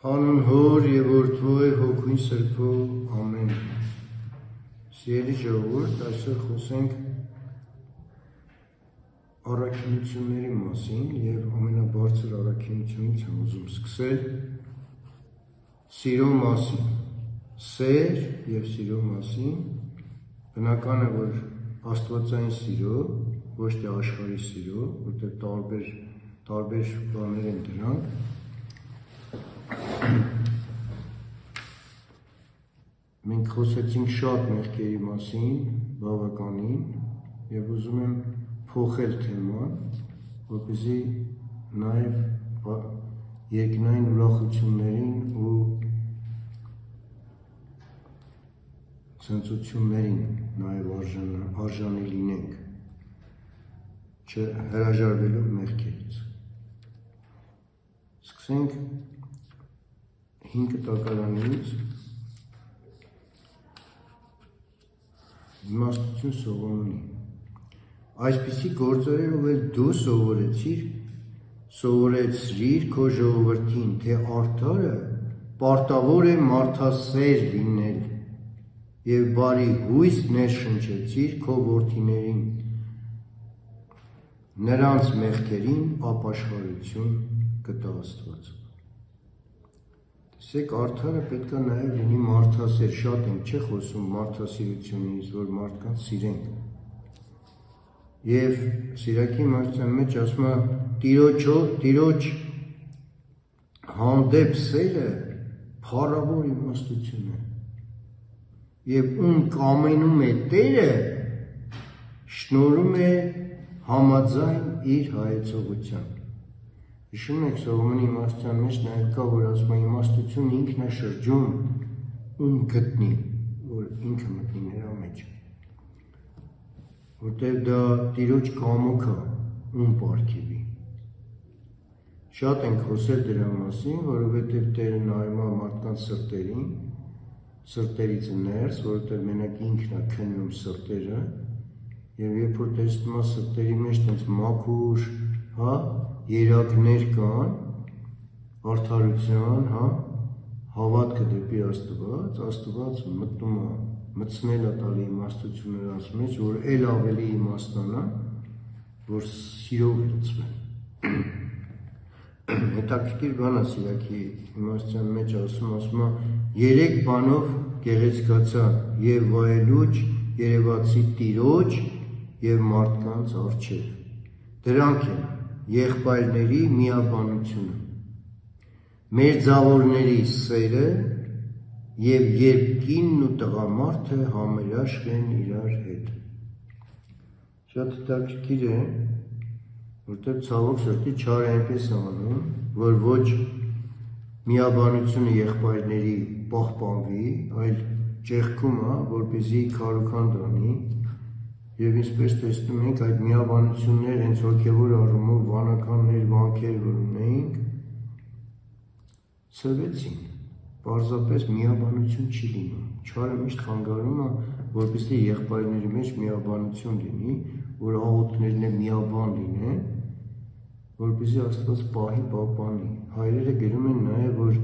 Հանուն Հոր և Որդու և Հոգու Սրբու ամեն։ Սիրելի ժողովուրդ, այսօր խոսենք առաքինությունների մասին և ամենաբարձր առաքինությունից եմ ուզում սկսել սիրո մասին, սեր և սիրո մասին։ Բնական է, որ աստվածային սիրո, ոչ թե աշխարհի սիրո, որտեղ տարբեր բաներ են դրանք։ Մենք խոսեցինք շատ մեղքերի մասին, բավականին, և ուզում եմ փոխել թեման, որպեսզի նաև երկնային ուրախություններին ու ցնծություններին նաև արժանի լինենք, չհրաժարվելով մեղքերից։ Սկսենք 5 տակարանից իմաստություն Սողոմոնի։ Այսպիսի գործերով էլ դու սովորեցրիր քո ժողովրդին, թե արդարը պարտավոր է մարդասեր լինել, և բարի հույս ներշնչեցիր քո որդիներին, նրանց մեղքերին ապաշխարություն կտա Աստված։ Տեսեք, արդարը պետք է նաև լինի մարդասեր, շատ ենք չէ խոսում մարդասիրությունից, որ մարդկանց սիրենք։ Եվ Սիրակի մարգարեության մեջ ասում է, Տիրոջ հանդեպ սերը փառավոր իմաստություն է, և ում կամենում է Տերը, շնորհում է համաձայն իր հայեցողության։ Հիշում եք Սողոմոնի իմաստության մեջ նաև կա, որ ասում է իմաստություն ինքն է շրջում, ում գտնի, որ ինքը մտնի նրա մեջ, որտեղ դա Տիրոջ կամոք է, ում պարգևի։ Շատ ենք խոսել դրա մասին, որովհետև Տերը նայում է մարդկանց սրտերից ներս, որովհետև մենակ ինքն է քննում սրտերը, և երբ որ տեսնում է սրտերի մեջ տենց մաքուր, երակներ կան, արդարության, հավատքը դեպի Աստված մտնում է, մտցնել է տալի իմաստություն նրանց մեջ, որ էլ ավելի իմաստանա, որ սիրով լցվեն։ Հետաքրքիր բան է Սիրակի իմաստության մեջ ասում է, 3 բանով գեղեցկացա և վայելուչ երևացի Տիրոջ և մարդկանց առջև։ Դրանք են եղբայրների միաբանությունը, մերձավորների սերը և երբ կինն ու տղամարդը համերաշխ են իրար հետ։ Շատ հետաքրքիր է, որտեղ ցավոք սրտի չար այնպես անում, որ ոչ միաբանությունը եղբայրների պահպանվի, այլ ճեղքում է, որպեսզի քարուքանդ անի, և ինչպես տեսնում ենք, այդ միաբանություններ հենց հոգևոր առումով վանականներ, վանքեր, որ ունեինք, սրվեցին, պարզապես միաբանություն չի լինում, չարը միշտ խանգարում է, որպեսզի եղբայրների մեջ միաբանություն լինի, որ աղոթքներն է միաբան լինեն, որպեսզի Աստված պահի, պահպանի։ Հայրերը գրում են նաև, որ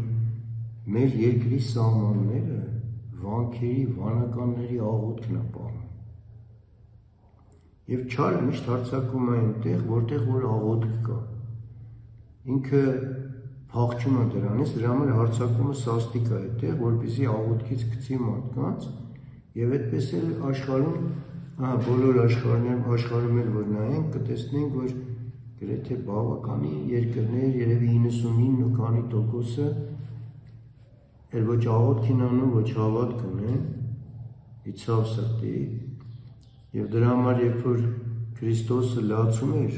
մեր երկրի սահմանները վանքերի, վանականների աղոթքն է պահում։ Եվ չարը միշտ հարձակվում է այնտեղ, որտեղ որ աղոթք կա։ Ինքը փախչում է դրանից, դրա համար հարձակումը սաստիկ է այդտեղ, որպեսզի աղոթքից գցի մարդկանց, և այդպես էլ աշխարհում, բոլոր աշխարհում էլ որ նայենք, կտեսնենք, որ գրեթե բավականի երկրներ, երևի 99 ու քանի տոկոսը էլ ոչ աղոթք են անում, ոչ հավատք ունեն, իցավ սրտի, և դրա համար երբ որ Քրիստոսը լացում էր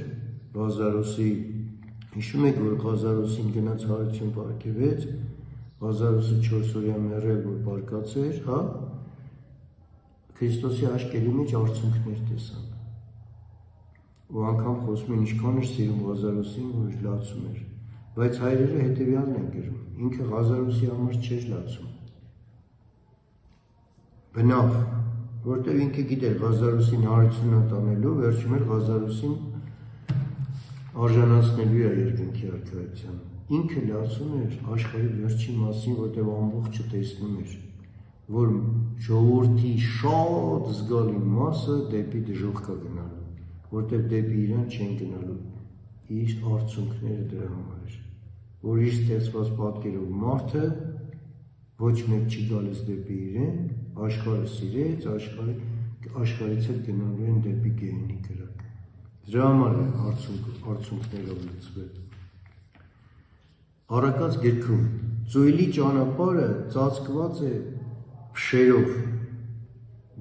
Ղազարոսի, հիշում եք, որ Ղազարոսին գնաց հարություն պարգևեց, Ղազարոսը 4 օրյա մեռել, որ պարկած էր, Քրիստոսի աչքերի մեջ արցունքներ տեսան, ու անգամ խոսում են ինչքան էր սիրում Ղազարոսին, որ լացում էր, բայց հայրերը հետևյալն են գրում, ինքը Ղազարոսի համար չէր լացում, բնավ, որտեղ ինքը գիտեր Ղազարոսին հարություն տանելու, վերջում էլ Ղազարոսին արժանացնելու է երկնքի արքայության, ինքը լացում էր աշխարհի վերջի մասին, որտեղ ամբողջը տեսնում էր, որ ժողովրդի շատ զգալի մասը դեպի դժոխք է գնալու, որտեղ դեպի իրան չեն գնալու, իր արդյունքները դրա համար էր, որ իր ստեղծված պատկերով մարդը ոչ մեկ չի գալիս դեպի իրեն, աշխարհը սիրեց, աշխարհից էլ գնալու են դեպի գեհենի կրակ։ Դրա համար է արդյունքներով լուծվել։ Առակաց գրքում ծույլի ճանապարհը ծածկված է փշերով,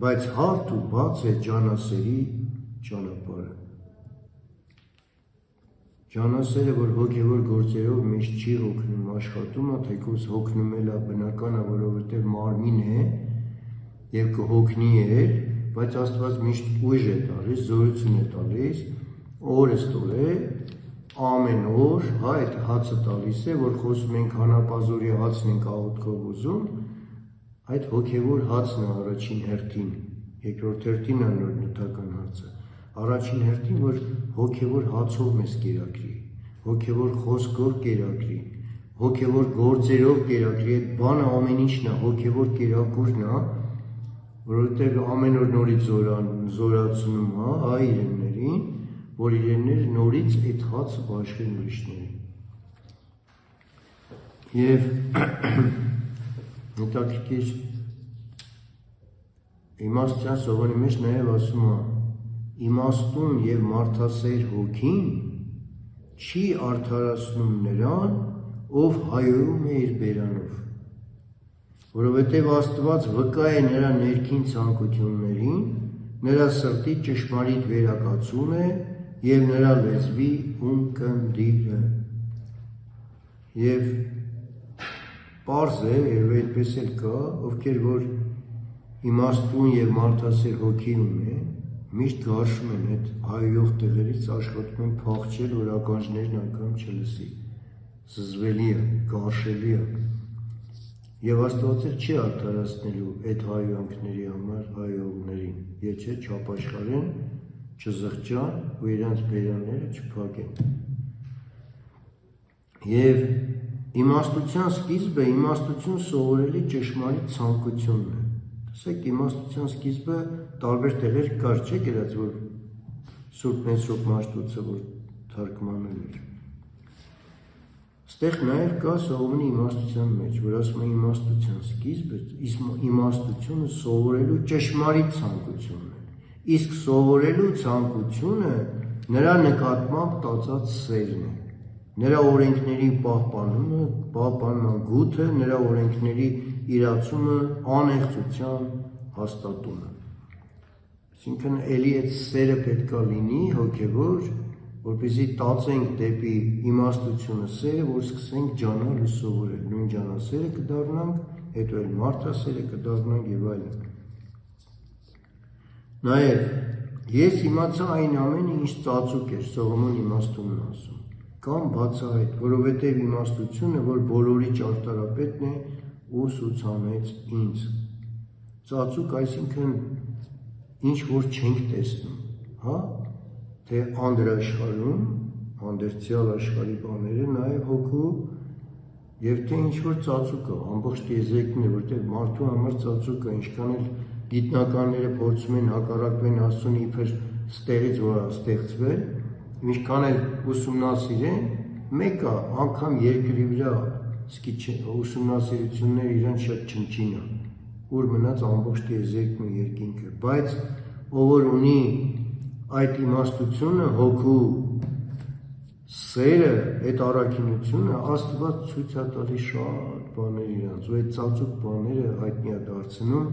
բայց հարթ ու բաց է ջանասերի ճանապարհը։ Ջանասերը, որ հոգևոր գործերով միշտ չի հոգնում, աշխատում է, թեկուզ հոգնում էլ է, բնական է, որովհետև մարմին է եւ կհոգնի էլ, բայց Աստված միշտ ուժ է տալիս, զորություն է տալիս, օրստորե ամեն օր, այդ հացը տալիս է, որ խոսում ենք հանապազորի հացն ենք աղոթքով ուզում, այդ հոգևոր հացն է առաջին հերթին, երկրորդ հերթին է նոր նյութական հացը, առաջին հերթին, որ հոգևոր հացով մեզ կերակրի, հոգևոր խոսքով կերակրի, հոգևոր գործերով կերակրի, այդ բանը ամեն ինչն է, հոգևոր կերակուրն է, որովհետև ամեն օր նորից զորացնում է հայ իրեններին, որ իրենները նորից այդ հացը բաշխեն ուրիշներին։ Եվ հետաքրքիր իմաստության սովորի մեջ նաև ասում է, իմաստուն և մարդասեր հոգին չի արդարացնում նրան, ով հայոյում է իր բերանով, որովհետև Աստված վկա է նրա ներքին ցանկություններին, նրա սրտի ճշմարիտ վերակացում է և նրա լեզվի ունկնդիրը։ Եվ պարզ է, և այդպես էլ կա, ովքեր որ իմաստուն և մարդասեր հոգի ունեն, միշտ գարշում են այդ հայոյող տեղերից աշխատում են փախչել, որ ականջներն անգամ չլսի, զզվելի է, գարշելի է։ Եվ Աստված էլ չի արդարացնելու այդ հայոյանքների համար հայողներին, եթե չապաշխարեն, չզղջան ու իրանց բերանները չփակեն։ Եվ իմաստության սկիզբը իմաստություն սովորելի ճշմարիտ ցանկությունն է։ Տեսեք, իմաստության սկիզբը տարբեր տեղեր կար, չէ՞ գրած, որ Սուրբ Մեսրոպ Մաշտոցը որ թարգմանել էր։ Ստեղ նաև կա Սողոմոնի իմաստության մեջ, որ ասում է իմաստության սկիզբը, իմաստությունը սովորելու ճշմարիտ ցանկությունն է, իսկ սովորելու ցանկությունը նրա նկատմամբ տածած սերն է, նրա օրենքների պահպանման գութը, նրա օրենքների իրացումը, անեղծության հաստատումը։ Այսինքն էլի այդ սերը պետք է լինի հոգևոր, որպեսզի տածենք դեպի իմաստությունը սերը, որ սկսենք ջանալ ու սովորել, նույն ջանասերը կդառնանք, հետո էլ մարդասերը կդառնանք եւ այլն։ Նաեւ ես իմացա այն ամենը, ինչ ծածուկ էր, Սողոմոն իմաստունն ասում, կամ բացահայտ, որովհետեւ իմաստությունը, որ բոլորի ճարտարապետն է, ուսուցանեց ինձ։ Ծածուկ, այսինքն ինչ որ չենք տեսնում, հա, թե անդրաշխարհում, անդերցիալ աշխարհի բաները, նաև հոգու, եւ թե ինչ որ ծածուկ է, ամբողջ տիեզերքն է, որտեղ մարդու համար ծածուկ է, ինչքան էլ գիտնականները փորձում են հակառակվեն Աստծուն իբր ստեղից որ ստեղծվել, ինչքան էլ ուսումնասիրեն, մեկը անգամ երկրի վրա ուսումնասիրությունները իրան շատ չնչին է, ուր մնաց ամբողջ տիեզերքն ու երկինքը, բայց ով որ ունի այդ իմաստությունը, հոգու սերը, այդ առաքինությունը, Աստված ցույց է տալիս շատ բաներ իրանց, ու այդ ծածուկ բաները հայտնի է դարձնում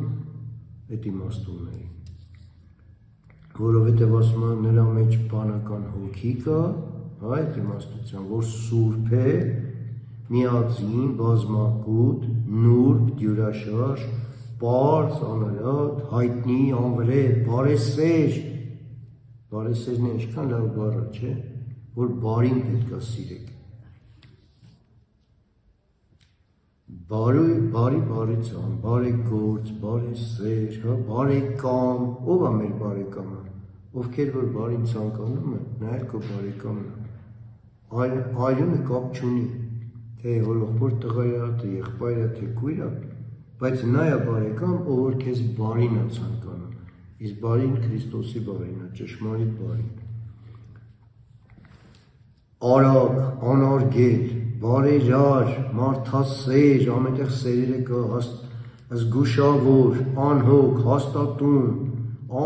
այդ իմաստուններին, որովհետև ասում է նրա մեջ բանական հոգի կա, այդ իմաստության, որ սուրբ է, միածին, բազմակուտ, նուրբ, դյուրաշարժ, պարզ, անարատ, հայտնի, անվրեպ, բարեսեր, բարեսերն է ինչքան լավ բառ է, չէ, որ բարին պետք է սիրեք։ Բարի բարից է, բարեգործ, բարեսեր, բարեկամ, ով է մեր բարեկամը, ովքեր որ բարին ցանկանում են, նա էլ քո բարեկամն է, այլունը կապ չունի, թե հորողբոր տղայա, թե եղբայրը, թե քույրը, բայց նա է բարեկամ, ով որ քեզ բարին է ցանկանում, իսկ բարին Քրիստոսի բարին է, ճշմարիտ բարին։ Արագ, անարգել, բարերար, մարդասեր, ամենտեղ սերերը կա, զգուշավոր, անհոգ, հաստատուն,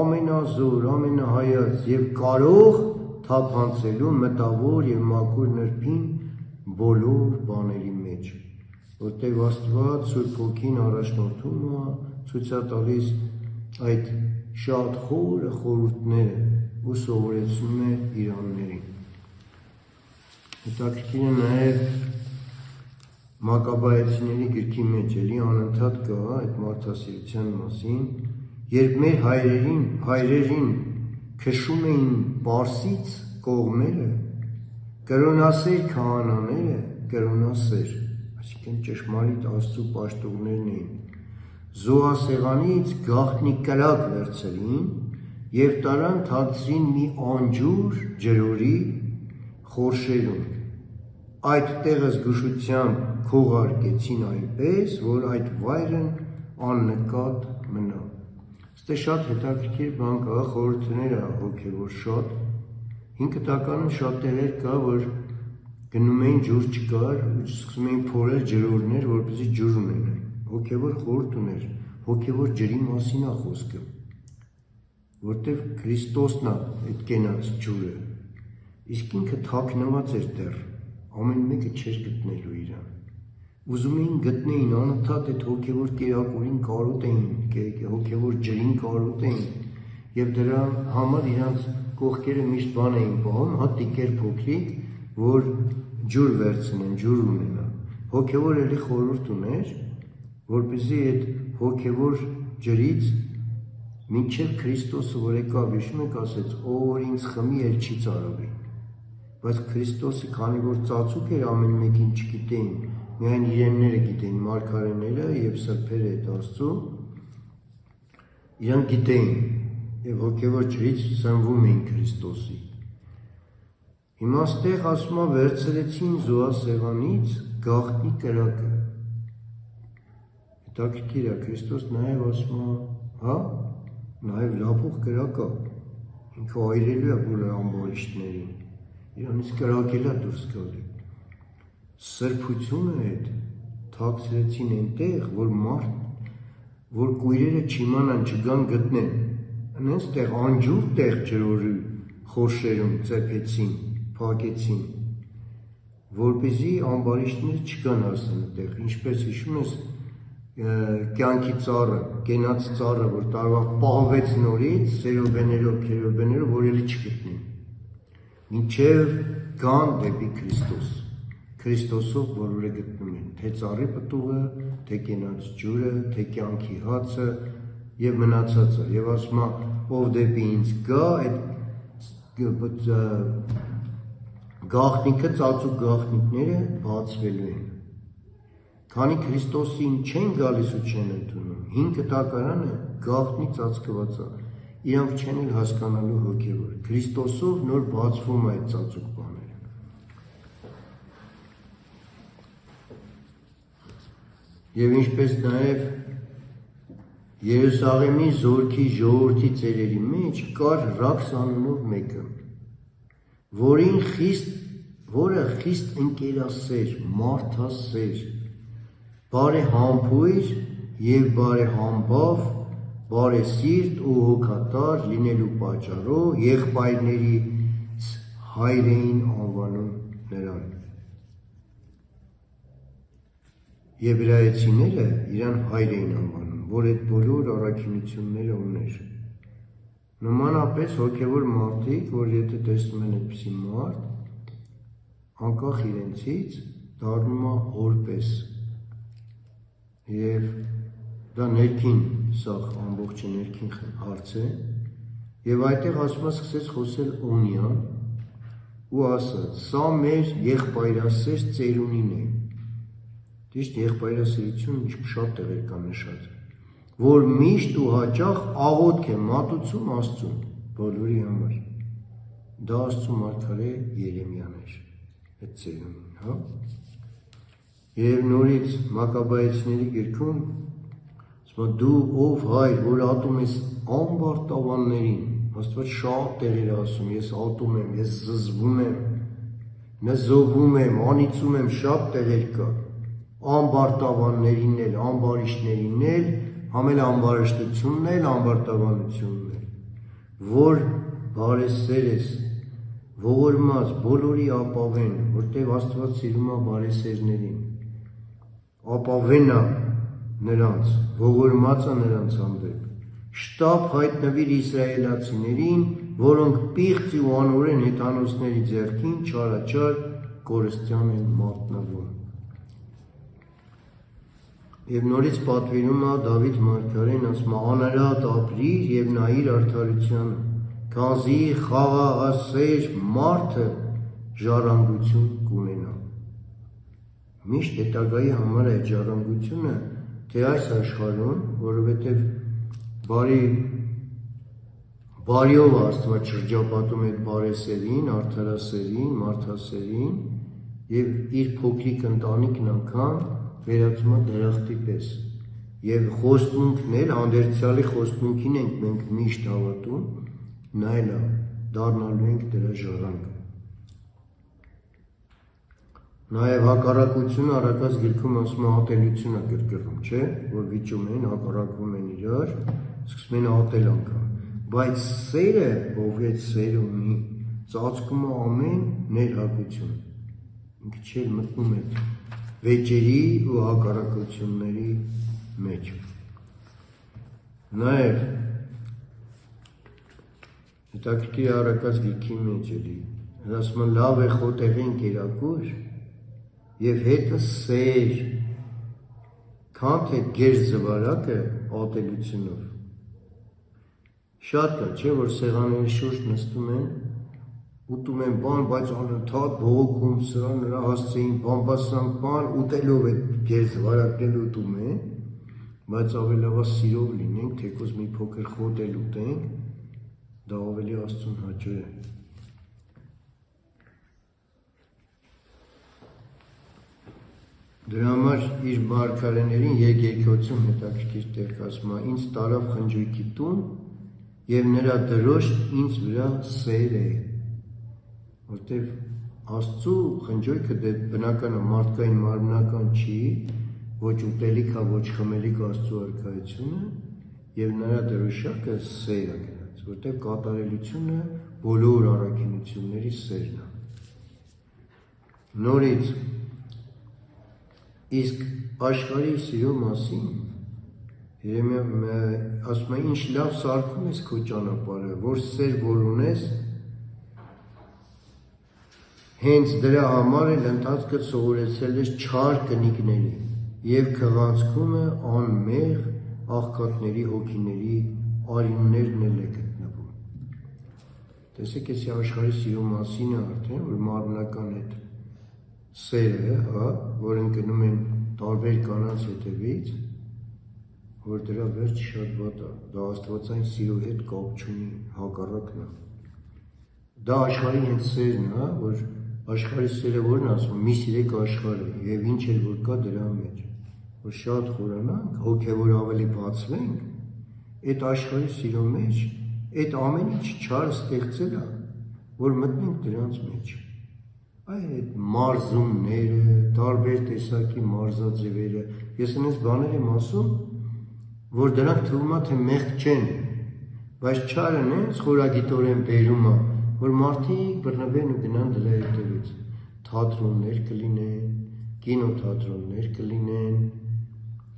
ամենազոր, ամենահայաց եւ կարող թափանցելու մտավոր եւ մաքուր նրբին բոլոր բաների մեջ, որտեղ Աստված Սուրբ Հոգին առաջնորդում է, ցույց է տալիս այդ շատ խորը խորհուրդները ու սովորեցնում է իրաններին։ Հետաքրքիր է նաև Մակաբայեցիների գրքի մեջ էլի անընդհատ կա այդ մարդասիրության մասին, երբ մեր հայրերին քշում էին Պարսից կողմերը, կրոնասեր քահանաները, կրոնասեր, այսինքն ճշմարիտ Աստծո պաշտողներն էին, զոհասեղանից գաղտնի կրակ վերցրին եւ տարան թաքցրին մի անջուր ջրորի խորշերում, այդ տեղը զգուշությամբ քողարկեցին այնպես, որ այդ վայրն աննկատ մնա։ Ստե շատ հետաքրքիր բան կա, խորհուրդները հոգևոր շատ, 5 տականում շատ տեղեր կա, որ գնում էին ջուր չկար, ու սկսում էին փորել ջրորներ, որպեսզի ջուր ունենան, հոգևոր խորհուրդ ուներ, հոգևոր ջրի մասին է խոսքը, որտեղ Քրիստոսն է այդ կենաց ջուրը, իսկ ինքը թաքնված էր դեռ, ամեն մեկը չէր գտնելու իրան, ուզում էին գտնեին, անընդհատ այդ հոգևոր կերակուրին կարոտեին, հոգևոր ջրին կարոտեին, եւ դրա համար իրանց կողքերը միշտ բան էին պահում, հատիկեր փոքրիկ, որ ջուր վերցնեն, ջուր ունենան, հոգևոր էլի խորհուրդ ուներ, որպեսզի այդ հոգևոր ջրից մինչև Քրիստոսը որ եկավ, հիշում եք ասեց, ով որ ինձ խմի, էլ չի ծարավի, բայց Քրիստոսը քանի որ ծածուկ էր ամեն մեկին չգիտեին, միայն իրենները գիտեին, մարգարեները եւ սրբերը այդ Աստծո, իրանք գիտեին եւ հոգևոր ջրից սնվում էին Քրիստոսի։ Հիմա ստեղ ասում է վերցրեցին զոհասեղանից գաղտնի կրակը։ Հետաքրքիր է, Քրիստոս նաեւ ասում է, հա, նաեւ լափող կրակ է, ինքը այրելու է բոլոր ամբարիշտներին, իրանից կրակել է դուրս գալի։ Սրբությունը հետ թաքցրեցին այնտեղ, որ կույրերը չիմանան, չգան գտնեն, այնպես տեղ անջուր տեղ ջրորի խորշերում ծեփեցին, փակեցին, որպեսզի ամբարիշտները չգան հասնեն այդտեղ, ինչպես հիշում ես կյանքի ծառը, կենաց ծառը, որ տարվա պահվեց նորից, սերոբեներով, որ էլի չգտնեն, մինչև գան դեպի Քրիստոս, Քրիստոսով բոլորը գտնում են, թե ծառի պտուղը, թե կենաց ջուրը, թե կյանքի հացը եւ մնացածը, եւ ասում է, ով դեպի ինձ գա, այդ գաղտնիքը, ծածուկ գաղտնիքները բացվելու են։ Քանի Քրիստոսին չեն գալիս ու չեն ընդունում, 5 տակարանը գաղտնի ծածկված է, իրանք չեն էլ հասկանալու հոգևոր, Քրիստոսով նոր բացվում է այդ ծածուկ բաները։ Եվ ինչպես նաև Երուսաղեմի զորքի ժողովրդի ծերերի մեջ կար Ռաքս անունով մեկը, որը խիստ ընկերասեր, մարդասեր, բարեհամբույր եւ բարեհամբավ, բարեսիրտ ու հոգատար լինելու պատճառով եղբայրների հայր էին անվանում նրան։ Եբրայեցիները իրան հայր էին անվանում, որ այդ բոլոր առաքինությունները ուներ։ Նմանապես հոգևոր մարդիկ, որ եթե տեսնում են այդպիսի մարդ, անկախ իրենցից դառնում է հորպես։ Եվ դա ներքին, սա ամբողջը ներքին հարց է, եւ այդտեղ ասում է սկսեց խոսել Օնիան ու ասաց. «Սա մեր եղբայրասեր ծերունին է»։ Ճիշտ եղբայրասերություն շատ տեղեր կա նշած, որ միշտ ու հաճախ աղոթք է մատուցում Աստծուն բոլորի համար։ Դա Աստծո մարգարե Երեմիան էր, այդ ծերունին, հա։ Եվ նորից Մակաբայեցիների գրքում ասում դու ով հայր, որ ատում ես ամբար տավաններին, Աստված շատ տեղեր ասում, ես ատում եմ, ես զզվում եմ, նզովում եմ, անիծում եմ, շատ տեղեր կա, ամբար տավաններին էլ, ամբարիշտներին էլ, համել ամբարշտությունն էլ, ամբարտավանությունն էլ, որ բարեսեր ես, ողորմած, բոլորի ապավեն, որտև Աստված սիրում է բարեսերներին, ապավենա նրանց, ողորմածը նրանց հանդեպ, շտապ հայտնվիր իսրայելացիներին, որոնք պիղծ ու անօրեն հեթանոսների ձեռքին չարաչար կորստյան են մատնվում։ Եվ նորից պատվիրում է Դավիթ մարգարեն, ասում է անարատ ապրիր եւ նայիր արդարությանը, քանզի խաղաղասեր մարդը ժառանգություն կունենա։ Միշտ հետագայի համար է ժառանգությունը, թե այս աշխարհում, որովհետև բարիով Աստված շրջապատում է բարեսերին, արդարասերին, մարդասերին եւ իր փոքրիկ ընտանիքն անգամ վերածում է դրախտի պես։ Եվ խոստմունքն էլ հանդերձյալի խոստմունքին ենք մենք միշտ հավատում, նա էլ է դառնալու ենք դրա ժառանգը։ Նաև հակառակությունը առակած գրքում ասում է ատելություն է գրգռում, չէ, որ վիճում են, հակառակվում են իրար, սկսում են ատել անգամ, բայց սերը, ով այդ սերը ունի, ծածկում է ամեն ներհակություն, ինքը չէր մտնում է վեճերի ու հակառակությունների մեջ։ Նաև հետաքրքիր առակած գրքի մեջ էլի, ասում է լավ է խոտեղեն կերակուր և հետը սեր, քան թե գեր զվարակը ատելությունով։ Շատ կա, չէ, որ սեղանների շուրջ նստում են, ուտում են բան, բայց անընդհատ բողոքում սրա նրա հասցեին բամբասանք բան, ուտելով է գեր զվարակնել ուտում են, բայց ավելավա սիրով լինենք, թեկուզ մի փոքր խոտ էլ ուտենք, դա ավելի Աստծուն հաճո է։ Դրա համար իր մարգարեներին երկերքոցում հետաքրքիր տեղ ասում է, ինձ տարավ խնջույքի տուն և նրա դրոշտ ինձ վրա սեր է, որտև Աստծու խնջույքը դե բնականը մարդկային մարմնական չի, ոչ ուտելիք է, ոչ խմելիք Աստծու արքայությունը և նրա դրոշակը սեր է գնաց, որտև կատարելությունը բոլոր առաքինությունների սերն է։ Նորից իսկ աշխարհի սիրո մասին ասում է ինչ լավ սարքում ես քո ճանապարհը, որ սեր որ ունես, հենց դրա համար էլ ընթացքը սովորեցրել ես չար կնիկների և քղանցքումը անմեղ աղքատների հոգիների արյուններն էլ է գտնվում։ Տեսեք, ես աշխարհի սիրո մասին է արդեն, որ մարմնական հետ սերը, որ ընկնում են տարբեր կանանց հետևից, որ դրա վերջ շատ վատ է, դա աստվածային սիրո հետ կապ չունի, հակառակն է։ Դա աշխարհի հենց սերն է, որ աշխարհի սերը որն է ասում, մի սիրեք աշխարհը եւ ինչ էլ որ կա դրա մեջ, որ շատ խորանանք, հոգեոր ավելի բացվենք, այդ աշխարհի սիրո մեջ, այդ ամեն ինչ չար ստեղծել է, որ մտնենք դրանց մեջ։ Այդ մարզումները, տարբեր տեսակի մարզաձևերը, ես այնպես բաներ եմ ասում, որ դրանք թվում է, թե մեղք չեն, բայց չարը նենց խորագիտորեն բերում է, որ մարդիկ բռնվեն ու գնան դրա հետևից, թատրոններ կլինեն, կինոթատրոններ կլինեն,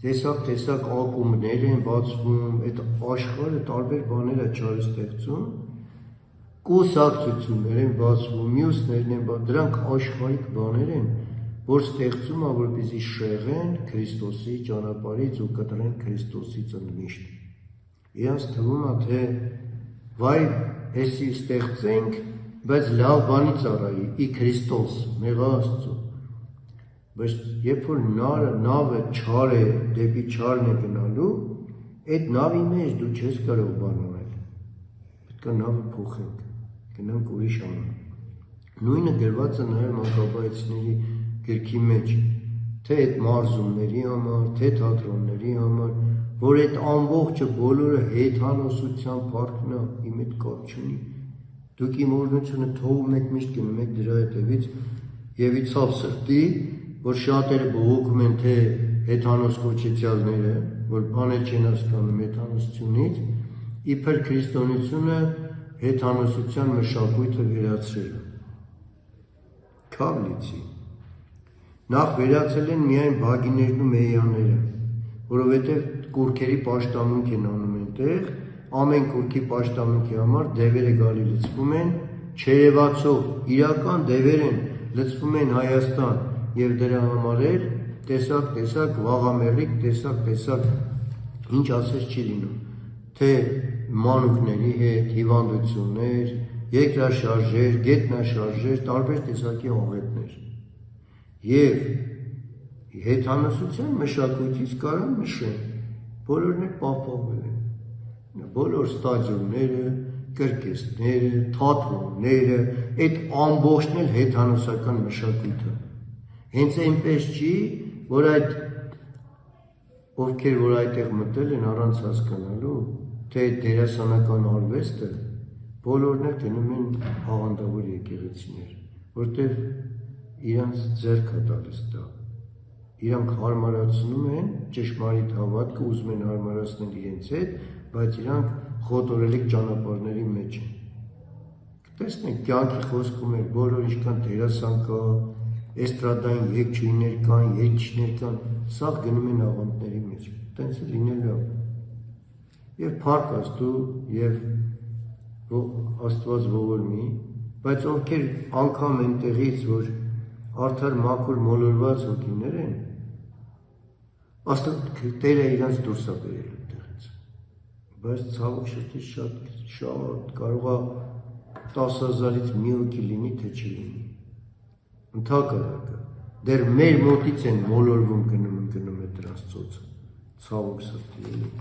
տեսակ ակումբներ են բացվում, այդ աշխարհը տարբեր բաներ է չարը ստեղծում, կուսակցություններ են բացվում, մյուսներն են բացվում, դրանք աշխարհիկ բաներ են, որ ստեղծում է, որպեսզի շեղեն Քրիստոսի ճանապարհից ու կտրեն Քրիստոսի ծնվիշտ։ Իրանց թվում է, թե վայ, էսի ստեղծենք, բայց լավ բանից առայի, ի Քրիստոս, մեղա Աստծո։ Բայց երբ որ նավը չար է, դեպի չարն է գնալու, այդ նավի մեջ դու չես կարող բան անել։ Պետք է նավը փոխենք, գնանք ուրիշ անենք։ Նույնը գրված է նաև Մակաբայեցիների գրքի մեջ, թե այդ մարզումների համար, թե թատրոնների համար, որ այդ ամբողջը բոլորը հեթանոսության փառքն է, իմ հետ կապ չունի։ Դուք իմ օրհնությունը թողում եք, միշտ գնում եք դրա հետևից եւ իցավ սրտի, որ շատերը բողոքում են թե հեթանոս կոչեցյալները, որ բաներ չեն հասկանում հեթանոսությունից, իբր քրիստոնեությունը հեթանոսության մշակույթը վերացրել է։ Քավլիցի։ Նախ վերացել են միայն բագիներն ու մեյաները, որովհետև կուրքերի պաշտամունք են անում այնտեղ, ամեն կուրքի պաշտամունքի համար դևերը գալի լցվում են, չերևացող իրական դևեր են լցվում են Հայաստան եւ դրա համար էլ տեսակ վաղամերիկ, տեսակ ինչ ասես չի լինում, թե մանուկների հետ, հիվանդություններ, երկրաշարժեր, գետնաշարժեր, տարբեր տեսակի աղետներ։ Եվ հեթանոսության մշակույթից կարան նշեն, բոլորն էլ պահպանվել են, բոլոր ստադիոնները, կրկեսները, թատրոնները, այդ ամբողջն էլ հեթանոսական մշակույթը։ Հենց այնպես չի, որ այդ ովքեր որ այդտեղ մտել են առանց հասկանալու, թե դերասանական արվեստը բոլորն էլ գնում են աղանդավոր եկեղեցիներ, որտեղ իրանց ձեռք է տալիս դա։ Իրանք հարմարացնում են ճշմարիտ հավատքը, ուզում են հարմարացնել իրենց հետ, բայց իրանք խոտորելիք ճանապարհների մեջ են։ Տեսնեք, կյանքի խոսքում է բոլոր ինչքան դերասան կա, էստրադային երգչուհիներ կան, երգիչներ կան, սաղ գնում են աղանդների մեջ, տենց է լինելու է։ Եվ փառք Աստծո, եւ Աստված ողորմի, բայց ովքեր անգամ այնտեղից, որ արդար մաքուր մոլորված հոգիներ են, Աստված Տերը իրանց դուրս է բերել այդտեղից, բայց ցավոք շուտից շատ կարող է 10,000-ից մի հոգի լինի, թե չլինի, ընդհակառակը, դեռ մեր մոտից են մոլորվում գնում է դրանց ծոցը, ցավոք սրտի էլի։